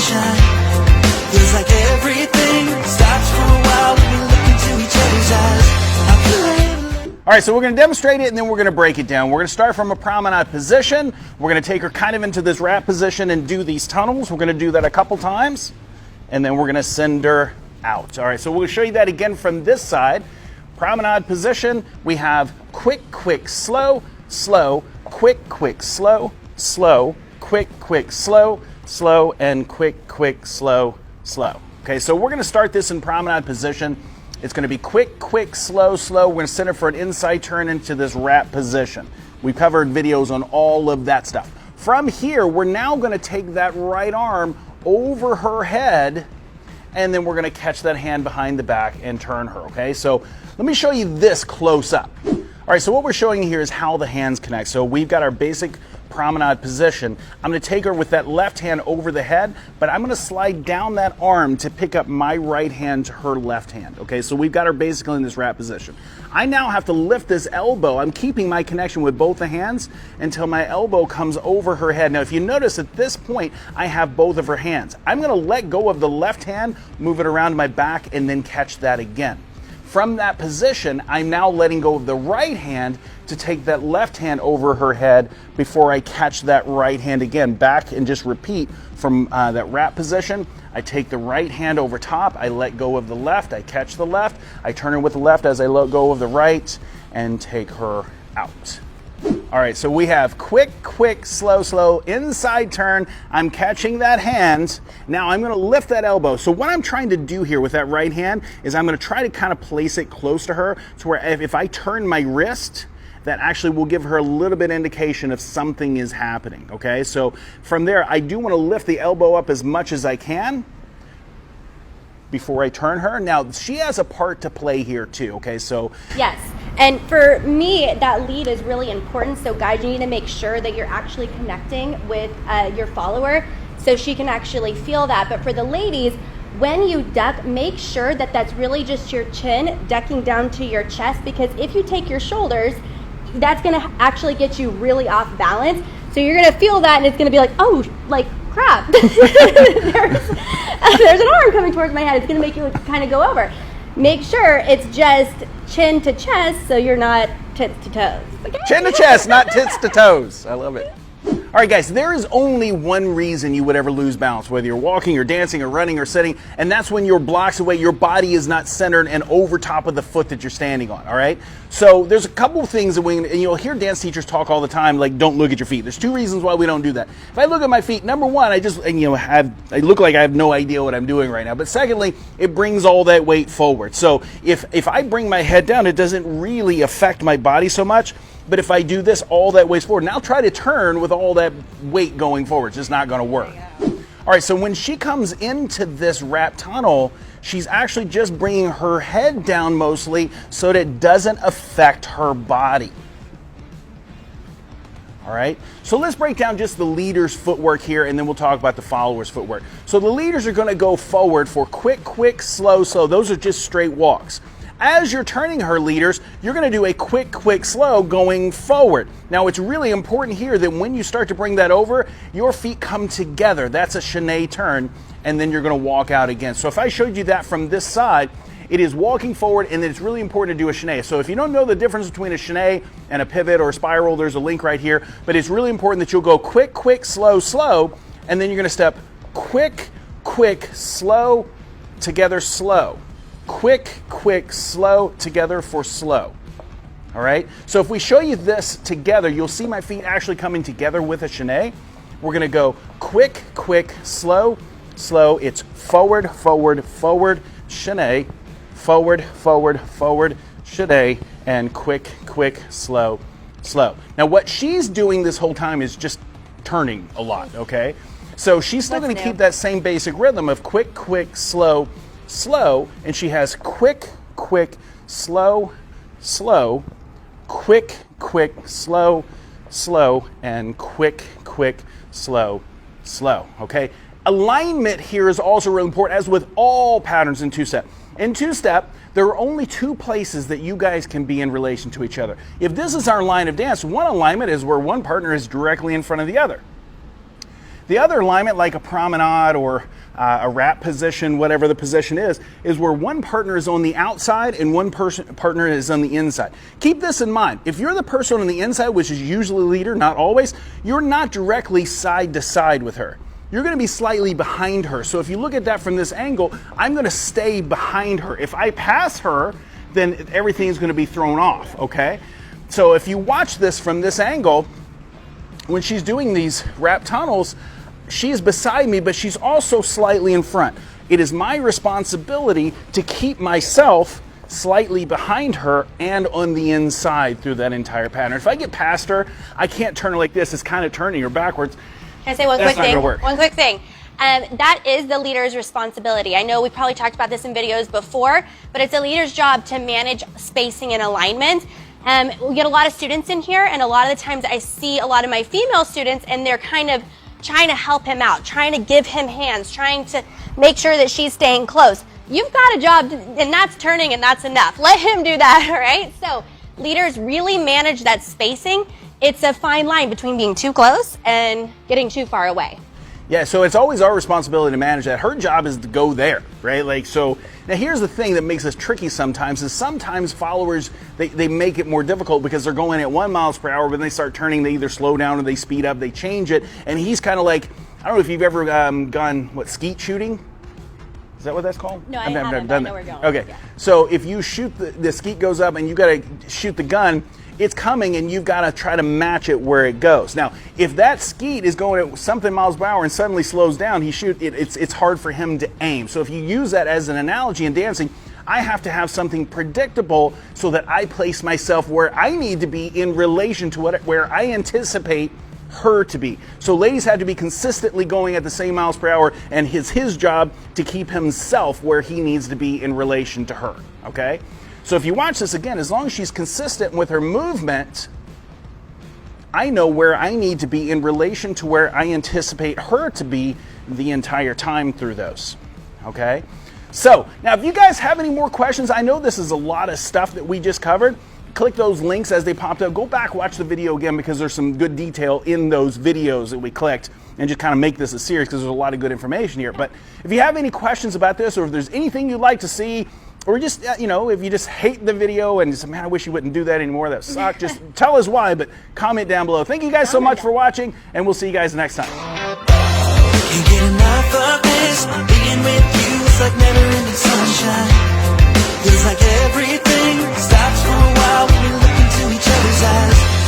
sunshine. Feels like everything stops for a while when we look into each other's eyes. How could I ever let All right, so we're going to demonstrate it and then we're going to break it down. We're going to start from a promenade position. We're going to take her kind of into this wrap position and do these tunnels. We're going to do that a couple times and then we're going to send her out. All right, so we'll show you that again from this side. Promenade position, we have quick, quick, slow, slow, quick, quick, slow, slow, quick, quick, slow, slow, and quick, quick, slow, slow. Okay, so we're going to start this in promenade position. It's going to be quick, quick, slow, slow. We're going to send it for an inside turn into this wrap position. We've covered videos on all of that stuff. From here, we're now going to take that right arm over her head, and then we're going to catch that hand behind the back and turn her, okay? So let me show you this close up. All right, so what we're showing you here is how the hands connect. So we've got our basic promenade position. I'm going to take her with that left hand over the head, but I'm going to slide down that arm to pick up my right hand to her left hand. Okay, so we've got her basically in this wrap position. I now have to lift this elbow. I'm keeping my connection with both the hands until my elbow comes over her head. Now, if you notice at this point, I have both of her hands. I'm going to let go of the left hand, move it around my back, and then catch that again. From that position, I'm now letting go of the right hand to take that left hand over her head before I catch that right hand again. Back and just repeat from that wrap position. I take the right hand over top, I let go of the left, I catch the left, I turn her with the left as I let go of the right and take her out. All right, so we have quick, quick, slow, slow, inside turn. I'm catching that hand. Now I'm going to lift that elbow. So what I'm trying to do here with that right hand is I'm going to try to kind of place it close to her to where if I turn my wrist, that actually will give her a little bit indication if something is happening, okay? So from there, I do want to lift the elbow up as much as I can before I turn her. Now, she has a part to play here too, okay? So yes, and for me, that lead is really important. So guys, you need to make sure that you're actually connecting with your follower so she can actually feel that. But for the ladies, when you duck, make sure that that's really just your chin ducking down to your chest, because if you take your shoulders, that's gonna actually get you really off balance. So you're gonna feel that and it's gonna be like, oh, like crap, there's an arm coming towards my head. It's going to make you kind of go over. Make sure it's just chin to chest so you're not tits to toes. Okay? Chin to chest, not tits to toes. I love it. All right, guys, there is only one reason you would ever lose balance, whether you're walking or dancing or running or sitting, and that's when you're blocks away, your body is not centered and over top of the foot that you're standing on, all right? So there's a couple of things that and you'll hear dance teachers talk all the time, like don't look at your feet. There's two reasons why we don't do that. If I look at my feet, number one, I look like I have no idea what I'm doing right now. But secondly, it brings all that weight forward. So if I bring my head down, it doesn't really affect my body so much. But if I do this, all that weight's forward. Now try to turn with all that weight going forward. It's just not going to work. All right, so when she comes into this wrap tunnel, she's actually just bringing her head down mostly so that it doesn't affect her body. All right, so let's break down just the leader's footwork here, and then we'll talk about the follower's footwork. So the leaders are going to go forward for quick, quick, slow, slow. Those are just straight walks. As you're turning her, leaders, you're going to do a quick, quick, slow going forward. Now, it's really important here that when you start to bring that over, your feet come together. That's a chaîné turn, and then you're going to walk out again. So if I showed you that from this side, it is walking forward, and it's really important to do a chaîné. So if you don't know the difference between a chaîné and a pivot or a spiral, there's a link right here. But it's really important that you'll go quick, quick, slow, slow, and then you're going to step quick, quick, slow, together, slow. Quick, quick, slow, together for slow. All right? So if we show you this together, you'll see my feet actually coming together with a chaîné. We're going to go quick, quick, slow, slow. It's forward, forward, forward, chaîné, forward, forward, forward, chaîné, and quick, quick, slow, slow. Now what she's doing this whole time is just turning a lot, okay? So she's still going to keep that same basic rhythm of quick, quick, slow, slow, and she has quick, quick, slow, slow, quick, quick, slow, slow, and quick, quick, slow, slow, okay? Alignment here is also really important, as with all patterns in two-step. In two-step, there are only two places that you guys can be in relation to each other. If this is our line of dance, one alignment is where one partner is directly in front of the other. The other alignment, like a promenade or a wrap position, whatever the position is where one partner is on the outside and one partner is on the inside. Keep this in mind. If you're the person on the inside, which is usually leader, not always, you're not directly side to side with her. You're going to be slightly behind her. So if you look at that from this angle, I'm going to stay behind her. If I pass her, then everything's going to be thrown off, okay? So if you watch this from this angle, when she's doing these wrap tunnels, she's beside me, but she's also slightly in front. It is my responsibility to keep myself slightly behind her and on the inside through that entire pattern. If I get past her, I can't turn her like this. It's kind of turning her backwards. Can I say one That's quick not thing? gonna work. One quick thing. That is the leader's responsibility. I know we probably talked about this in videos before, but it's a leader's job to manage spacing and alignment. We get a lot of students in here, and a lot of the times I see a lot of my female students, and they're kind of trying to help him out, trying to give him hands, trying to make sure that she's staying close. You've got a job, and that's turning, and that's enough. Let him do that, all right? So leaders really manage that spacing. It's a fine line between being too close and getting too far away. Yeah, so it's always our responsibility to manage that. Her job is to go there, right? Like, so now here's the thing that makes us tricky sometimes is sometimes followers, they make it more difficult because they're going at 1 mile per hour, but when they start turning, they either slow down or they speed up, they change it. And he's kind of like, I don't know if you've ever gone, skeet shooting? Is that what that's called? No, I haven't, but I know where you're going. Okay, Yeah. So if you shoot, the skeet goes up and you got to shoot the gun, it's coming and you've got to try to match it where it goes. Now, if that skeet is going at something miles per hour and suddenly slows down, it's hard for him to aim. So if you use that as an analogy in dancing, I have to have something predictable so that I place myself where I need to be in relation to where I anticipate her to be. So ladies have to be consistently going at the same miles per hour, and it's his job to keep himself where he needs to be in relation to her, okay? So if you watch this again, as long as she's consistent with her movement, I know where I need to be in relation to where I anticipate her to be the entire time through those, okay? So now if you guys have any more questions, I know this is a lot of stuff that we just covered. Click those links as they popped up. Go back, watch the video again because there's some good detail in those videos that we clicked and just kind of make this a series because there's a lot of good information here. But if you have any questions about this or if there's anything you'd like to see, or just, if you just hate the video and you say, man, I wish you wouldn't do that anymore, that sucked, just tell us why, but comment down below. Thank you guys so much for watching, and we'll see you guys next time. Can't get enough of this. Being with you is like never-ending sunshine. Feels like everything stops for a while when we look into each other's eyes.